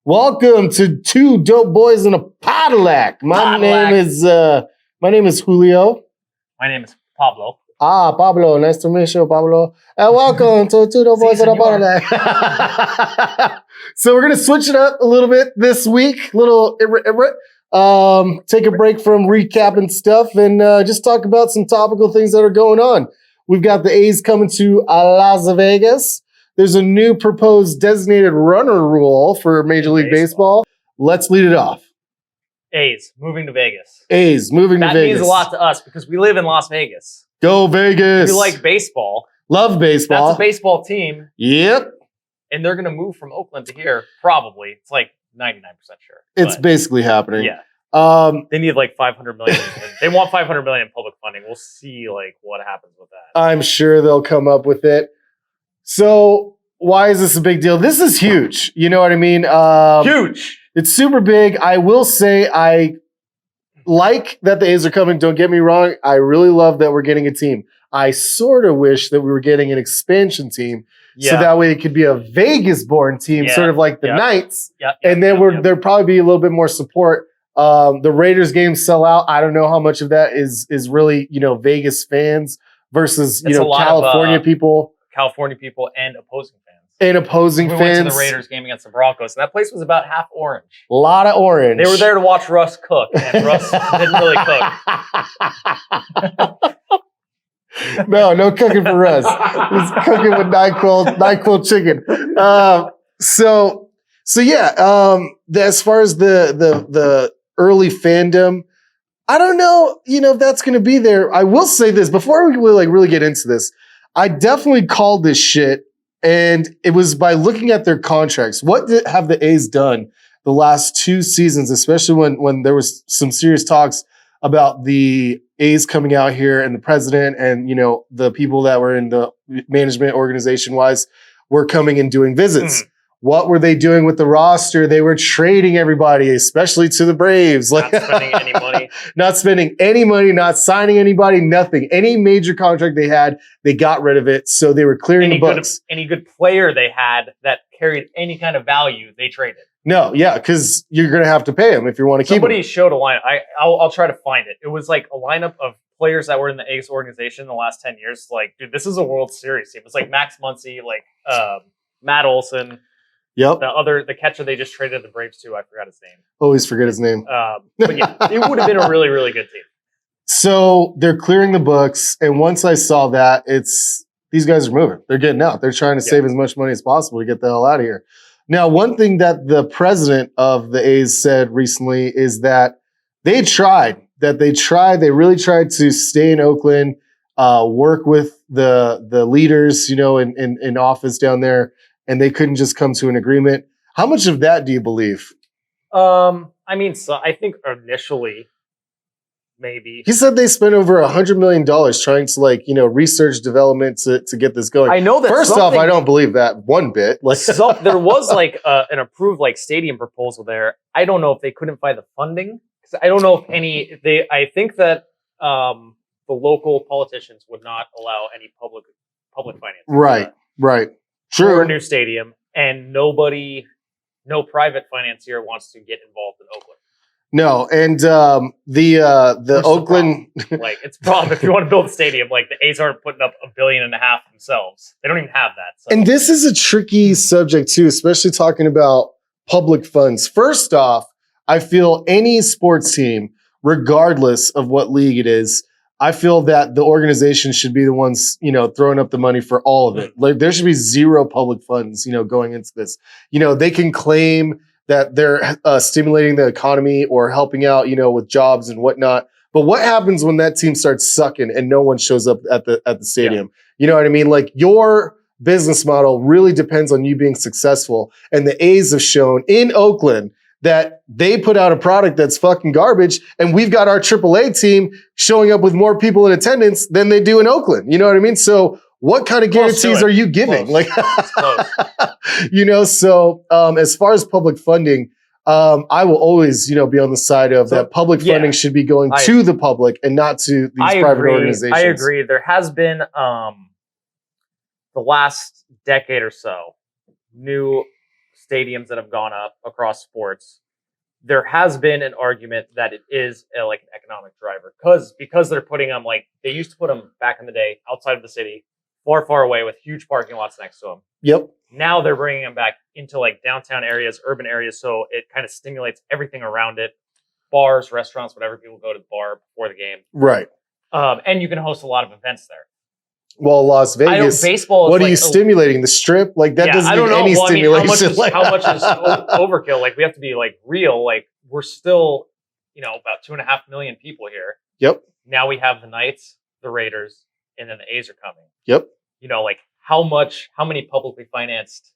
Welcome to Two Dope Boys in a Cadillac. My name is Julio. My name is Pablo. Pablo. Nice to meet you, Pablo. And welcome to Two Dope Boys in a Cadillac. So we're gonna switch it up a little bit this week. Take a break from recapping stuff and just talk about some topical things that are going on. We've got the A's coming to Las Vegas. There's a new proposed designated runner rule for Major League Baseball. Let's lead it off. A's moving to Vegas. A's moving to Vegas. That means a lot to us because we live in Las Vegas. Go Vegas. We like baseball. Love baseball. That's a baseball team. Yep. And they're going to move from Oakland to here, probably. It's like 99% sure. It's basically happening. Yeah. They need like $500 million. They want $500 million in public funding. We'll see like what happens with that. I'm sure they'll come up with it. So why is this a big deal? This is huge. You know what I mean? Huge. It's super big. I will say I like that the A's are coming. Don't get me wrong. I really love that we're getting a team. I sort of wish that we were getting an expansion team. Yeah. So that way it could be a Vegas-born team, sort of like the Knights. And then there'd probably be a little bit more support. The Raiders games sell out. I don't know how much of that is really, Vegas fans versus, California people. California people and opposing fans. We went to the Raiders game against the Broncos, and that place was about half orange. A lot of orange. They were there to watch Russ cook, and Russ didn't really cook. No cooking for Russ. He's cooking with NyQuil chicken. As far as the early fandom, I don't know, if that's going to be there. I will say this before we really get into this. I definitely called this shit, and it was by looking at their contracts. What have the A's done the last 2 seasons, especially when there was some serious talks about the A's coming out here and the president and, the people that were in the management organization-wise were coming and doing visits. What were they doing with the roster? They were trading everybody, especially to the Braves. Not spending any money. Not spending any money, not signing anybody, nothing. Any major contract they had, they got rid of it. So they were clearing the books. Any good player they had that carried any kind of value, they traded. No, yeah, because you're going to have to pay them if you want to keep them. Somebody showed a lineup. I'll try to find it. It was like a lineup of players that were in the A's organization in the last 10 years. Like, dude, this is a World Series team. It was like Max Muncy, Matt Olson. Yep. The catcher they just traded the Braves to, I forgot his name. Always forget his name. But yeah, it would have been a really, really good team. So they're clearing the books, and once I saw that, these guys are moving. They're getting out. They're trying to save as much money as possible to get the hell out of here. Now, one thing that the president of the A's said recently is that they really tried to stay in Oakland, work with the leaders, in office down there, and they couldn't just come to an agreement. How much of that do you believe? I think initially, maybe. He said they spent over $100 million trying to research development to get this going. I know that. First off, I don't believe that one bit. There was an approved stadium proposal there. I don't know if they couldn't find the funding. I don't know if I think that the local politicians would not allow any public financing. Right. True. For a new stadium, and no private financier wants to get involved in Oakland. No, and the Oakland it's a problem if you want to build a stadium. Like the A's aren't putting up $1.5 billion themselves. They don't even have that. So. And this is a tricky subject too, especially talking about public funds. First off, I feel any sports team, regardless of what league it is, I feel that the organization should be the ones, throwing up the money for all of it. Like there should be zero public funds, going into this. They can claim that they're stimulating the economy or helping out, with jobs and whatnot. But what happens when that team starts sucking and no one shows up at the stadium? Yeah. You know what I mean? Like your business model really depends on you being successful. And the A's have shown in Oakland that they put out a product that's fucking garbage, and we've got our AAA team showing up with more people in attendance than they do in Oakland. You know what I mean? So what kind of guarantees are you giving? So as far as public funding, I will always, be on the side of that public funding should be going to the public and not to these private organizations. I agree. There has been the last decade or so, new stadiums that have gone up across sports, there has been an argument that it is like an economic driver because they're putting them like they used to put them back in the day outside of the city, far away with huge parking lots next to them. Yep. Now they're bringing them back into like downtown areas, urban areas, so it kind of stimulates everything around it. Bars, restaurants, whatever, people go to the bar before the game. Right. And you can host a lot of events there. Well, Las Vegas. Baseball. What are you stimulating? The Strip? Like that doesn't need any stimulation. How much is overkill? Like we have to be like real. Like we're still, about 2.5 million people here. Yep. Now we have the Knights, the Raiders, and then the A's are coming. Yep. Like how many publicly financed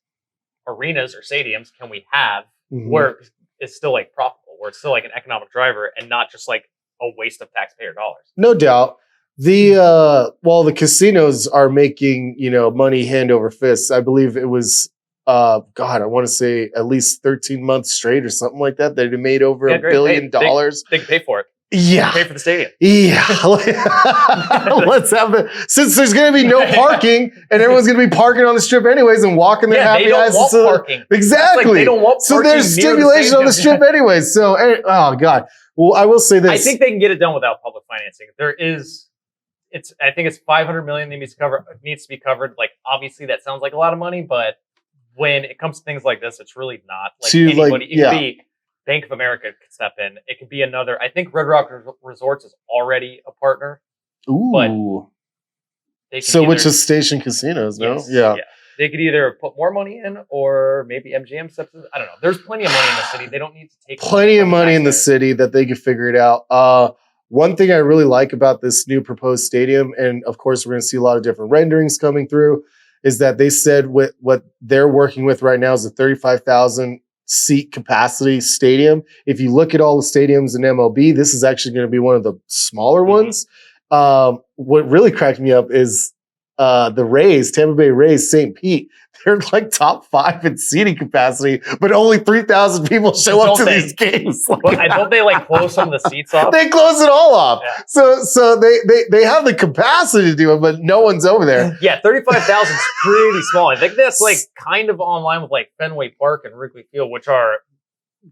arenas or stadiums can we have where it's still like profitable, where it's still like an economic driver and not just like a waste of taxpayer dollars? No doubt. The casinos are making, money hand over fist. I believe it was, I want to say at least 13 months straight or something like that. They made over $1 billion. They can pay for it. Yeah. Pay for the stadium. Yeah. Let's have since there's going to be no parking and everyone's going to be parking on the Strip anyways and walking their happy asses. Parking. Exactly. Like they don't want so there's stimulation on the Strip anyways. So, oh God. Well, I will say this. I think they can get it done without public financing. I think it's $500 million needs to be covered. Like, obviously that sounds like a lot of money, but when it comes to things like this, it's really not. Like anybody, it could be Bank of America could step in. It could be another. I think Red Rock Resorts is already a partner. Ooh. But which is Station Casinos, no? Yes, yeah. They could either put more money in or maybe MGM steps in. I don't know. There's plenty of money in the city. They don't need to take plenty of money in the city that they could figure it out. One thing I really like about this new proposed stadium, and of course we're going to see a lot of different renderings coming through, is that they said what they're working with right now is a 35,000 seat capacity stadium. If you look at all the stadiums in MLB, this is actually going to be one of the smaller ones. What really cracked me up is the Rays, Tampa Bay Rays, St. Pete. They're like top 5 in seating capacity, but only 3,000 people show up to these games. Don't they like close some of the seats off? They close it all off. Yeah. So they have the capacity to do it, but no one's over there. Yeah, 35,000 is pretty small. I think that's like kind of on line with like Fenway Park and Wrigley Field, which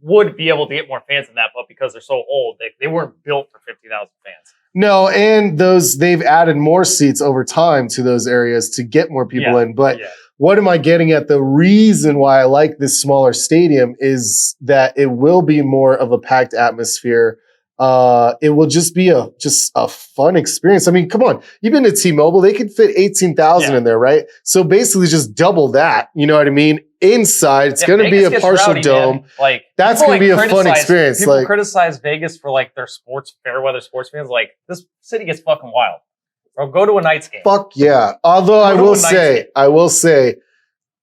would be able to get more fans than that, but because they're so old, they weren't built for 50,000 fans. No, and they've added more seats over time to those areas to get more people in. But what am I getting at? The reason why I like this smaller stadium is that it will be more of a packed atmosphere. It will just be a fun experience. I mean, come on, you've been to T-Mobile; they could fit 18,000 in there, right? So basically, just double that. You know what I mean? Inside, it's going to be a partial dome. Man. Like that's going to be a fun experience. People criticize Vegas for like their fair weather sports fans. Like this city gets fucking wild. Or go to a Knights game. Fuck yeah! Although I will say,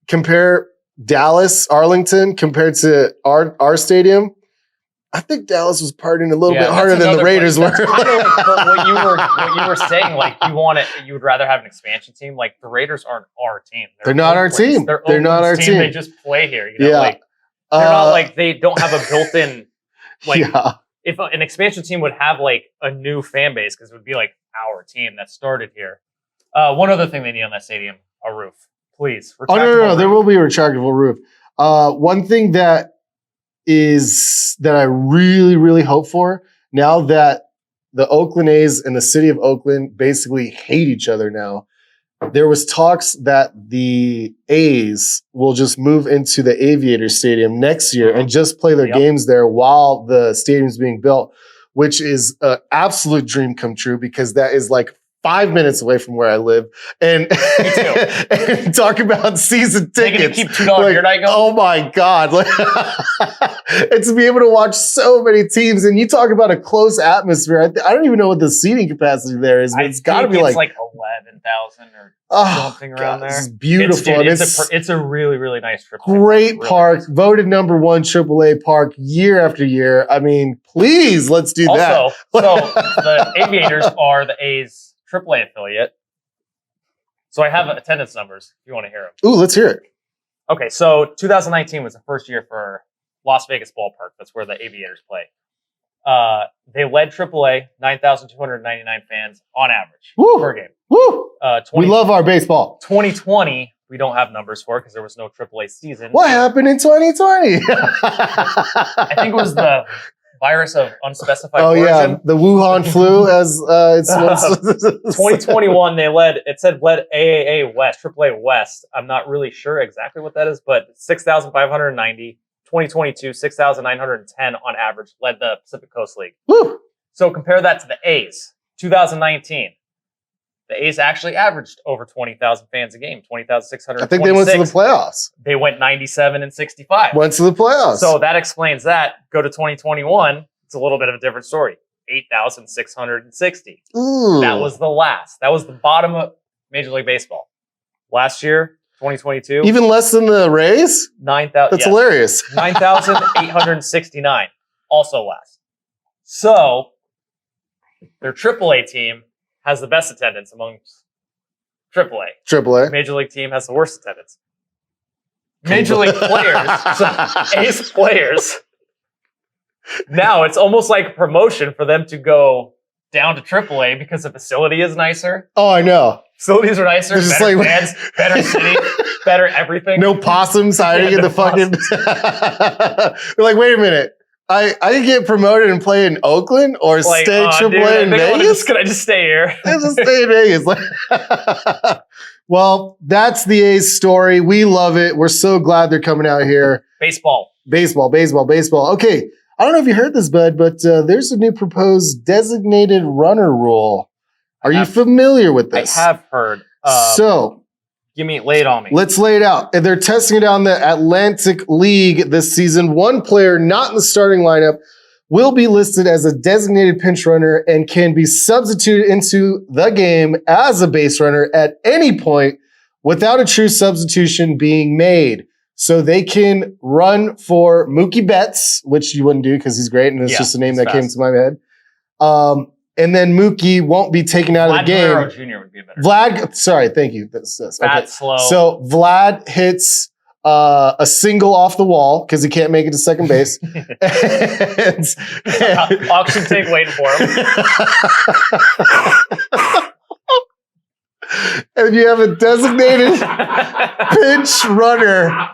compare Dallas, Arlington compared to our stadium. I think Dallas was partying a little bit harder than the Raiders were. Kind of like what you were saying. Like you would rather have an expansion team. Like the Raiders aren't our team. They're not our team. They're not our team. They just play here. They're not like they don't have a built-in If an expansion team would have like a new fan base, because it would be like our team that started here. One other thing they need on that stadium: a roof, please. No. There will be a retractable roof. One thing that I really, really hope for now that the Oakland A's and the city of Oakland basically hate each other now. There was talks that the A's will just move into the Aviator Stadium next year and just play their games there while the stadium's being built, which is an absolute dream come true because that is like 5 minutes away from where I live. And, and talk about season tickets. They can keep $2 your night going? Oh my God. And to be able to watch so many teams, and you talk about a close atmosphere. I don't even know what the seating capacity there is, but it's got to be like 11,000 or something around there. It's beautiful. It's a really, really nice trip. Great park. Nice. Voted number 1 AAA park year after year. I mean, please, let's do that. Also, so the Aviators are the A's AAA affiliate. So I have attendance numbers if you want to hear them. Ooh, let's hear it. Okay, so 2019 was the first year for Las Vegas Ballpark. That's where the Aviators play. They led AAA, 9,299 fans on average per game. Woo! We love our baseball. 2020 We don't have numbers for it because there was no AAA season. What happened in 2020? I think it was the virus of unspecified Oh origin. yeah, the Wuhan flu as it's 2021, it said led AAA West, AAA West. I'm not really sure exactly what that is, but 6,590. 2022, 6,910 on average led the Pacific Coast League. Woo. So compare that to the A's, 2019. The A's actually averaged over 20,000 fans a game, 20,626. I think they went to the playoffs. They went 97 and 65. Went to the playoffs. So that explains that. Go to 2021, it's a little bit of a different story. 8,660. Ooh. That was the last. That was the bottom of Major League Baseball. Last year, 2022. Even less than the Rays? 9,000. That's hilarious. 9,869. Also last. So their AAA team has the best attendance amongst AAA. AAA. Major League team has the worst attendance. Major League players, so A's players. Now it's almost like a promotion for them to go down to AAA because the facility is nicer. Oh, I know. Facilities are nicer, It's just better like- fans, better city, better everything. No possums hiding in no the fucking. They're like, wait a minute. I can get promoted and play in Oakland or Like, stay AAA dude, in Vegas? Can I just stay here? Let's just stay in Vegas. Well, that's the A's story. We love it. We're so glad they're coming out here. Baseball. Baseball. Okay. I don't know if you heard this, bud, but there's a new proposed designated runner rule. Are you familiar with this? I have heard. So Lay it on me. let's lay it out. And they're testing it out in the Atlantic League this season. One player not in the starting lineup will be listed as a designated pinch runner and can be substituted into the game as a base runner at any point without a true substitution being made. So they can run for Mookie Betts, which you wouldn't do because he's great and it's Yeah, just a name he's that came fast. to my head. And then Mookie won't be taken out of the game. Guerrero Jr. would be a better. Sorry, thank you. That's Fat, okay. slow. So Vlad hits a single off the wall because he can't make it to second base. and Auction tank waiting for him. and you have a designated pinch runner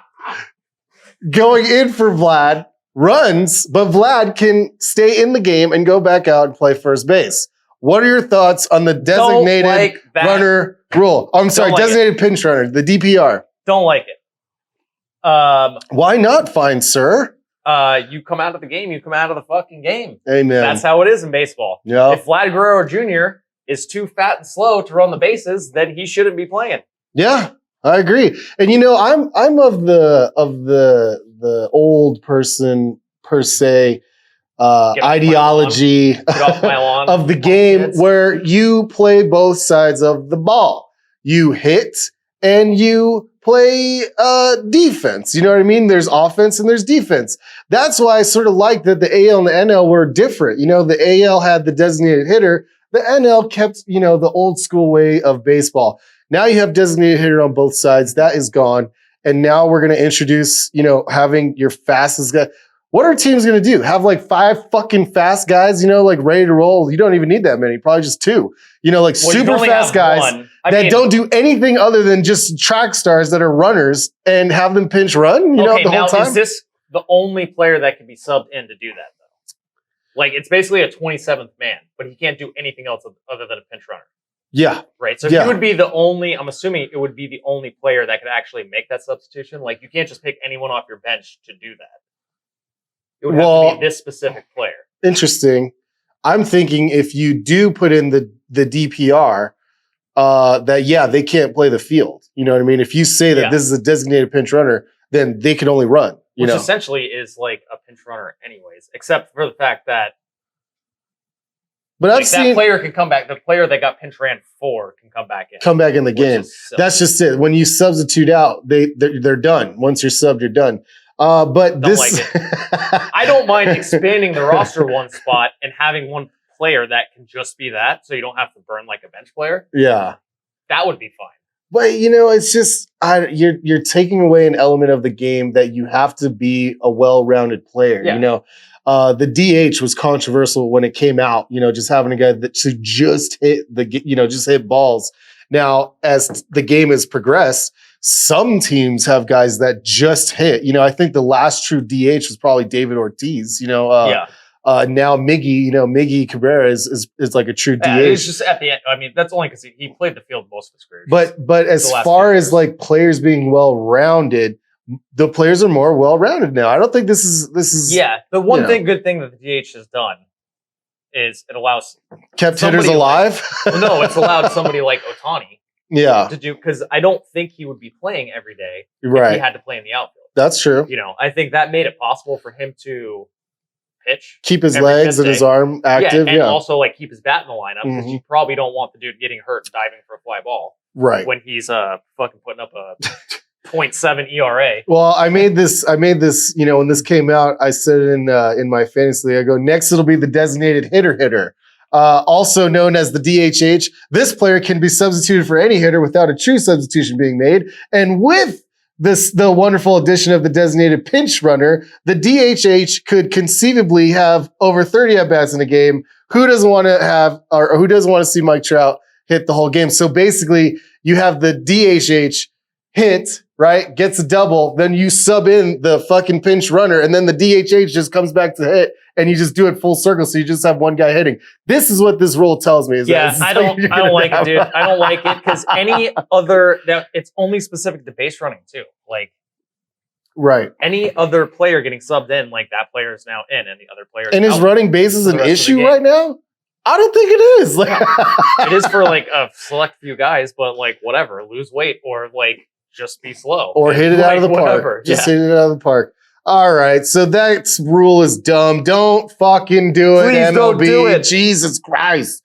going in for Vlad, runs, but Vlad can stay in the game and go back out and play first base. What are your thoughts on the designated like that. runner rule? Oh, I'm sorry, like designated pinch runner, the DPR. Don't like it. Why not, fine sir? You come out of the game, you come out of the fucking game. Amen. That's how it is in baseball. Yeah. If Vlad Guerrero Jr. is too fat and slow to run the bases, then he shouldn't be playing. Yeah, I agree. And you know, I'm of the old person per se ideology Get off my lawn. of the game Kids. where you play both sides of the ball. You hit and you play defense. You know what I mean? There's offense and there's defense. That's why I sort of like that the AL and the NL were different. You know, the AL had the designated hitter. The NL kept, you know, the old school way of baseball. Now you have designated hitter on both sides. That is gone. And now we're going to introduce, you know, having your fastest guy. What are teams going to do? Have like 5 fucking fast guys, you know, like ready to roll? You don't even need that many. Probably just 2. You know, like Well, you super only fast have guys one. I that mean, don't do anything other than just track stars that are runners and have them pinch run, you know, okay, the whole now time. is this the only player that can be subbed in to do that, though? Like, it's basically a 27th man, but he can't do anything else other than a pinch runner, Yeah. right? So Yeah. he would be the only, I'm assuming it would be the only player that could actually make that substitution. Like, you can't just pick anyone off your bench to do that. It would have to be this specific player. Interesting. I'm thinking if you do put in the DPR, that, yeah, they can't play the field. You know what I mean? If you say that Yeah. this is a designated pinch runner, then they can only run, you Which know? essentially is like a pinch runner anyways, except for the fact that But like, I've seen that player can come back. The player that got pinch ran for can come back in. come back in the which game. is silly. That's just it. When you substitute out, they're done. Once you're subbed, you're done. But Don't this, like I don't mind expanding the roster one spot and having one player that can just be that, so you don't have to burn like a bench player. yeah. That would be fine. But you know, it's just you're taking away an element of the game that you have to be a well-rounded player. Yeah. You know, the DH was controversial when it came out. You know, just having a guy that to just hit just hit balls. Now, as the game has progressed, some teams have guys that just hit. You know, I think the last true DH was probably David Ortiz. You know, now Miggy Cabrera is like a true DH. It's just at the end. I mean, that's only because he played the field most of his career. But as far as like players being well rounded, the players are more well rounded now. I don't think this is. The one good thing that the DH has done is it allows kept hitters alive. No, it's allowed somebody like Ohtani. Yeah. To do, because I don't think he would be playing every day if he had to play in the outfield. That's true. You know, I think that made it possible for him to pitch, keep his legs and his arm active, and also like keep his bat in the lineup because you probably don't want the dude getting hurt and diving for a fly ball, right? When he's fucking putting up a 0.7 ERA. Well, I made this. You know, when this came out, I said it in my fantasy league. I go, next it'll be the designated hitter. Also known as the DHH, this player can be substituted for any hitter without a true substitution being made. And with the wonderful addition of the designated pinch runner, the DHH could conceivably have over 30 at-bats in a game. Who doesn't want to have, or who doesn't want to see Mike Trout hit the whole game? So basically, you have the DHH hit, right? Gets a double, then you sub in the fucking pinch runner, and then the DHH just comes back to hit, and you just do it full circle, so you just have one guy hitting. This is what this rule tells me. I don't like it, dude. I don't like it because it's only specific to base running too. Like, right. Any other player getting subbed in, like that player is now in, and the other player. And is running bases an issue right now? I don't think it is. Like, it is for like a select few guys, but like whatever, lose weight or like just be slow or hit it out of the park. Just hit it out of the park. All right, so that rule is dumb. Don't fucking do it, Please MLB. don't do it. Jesus Christ.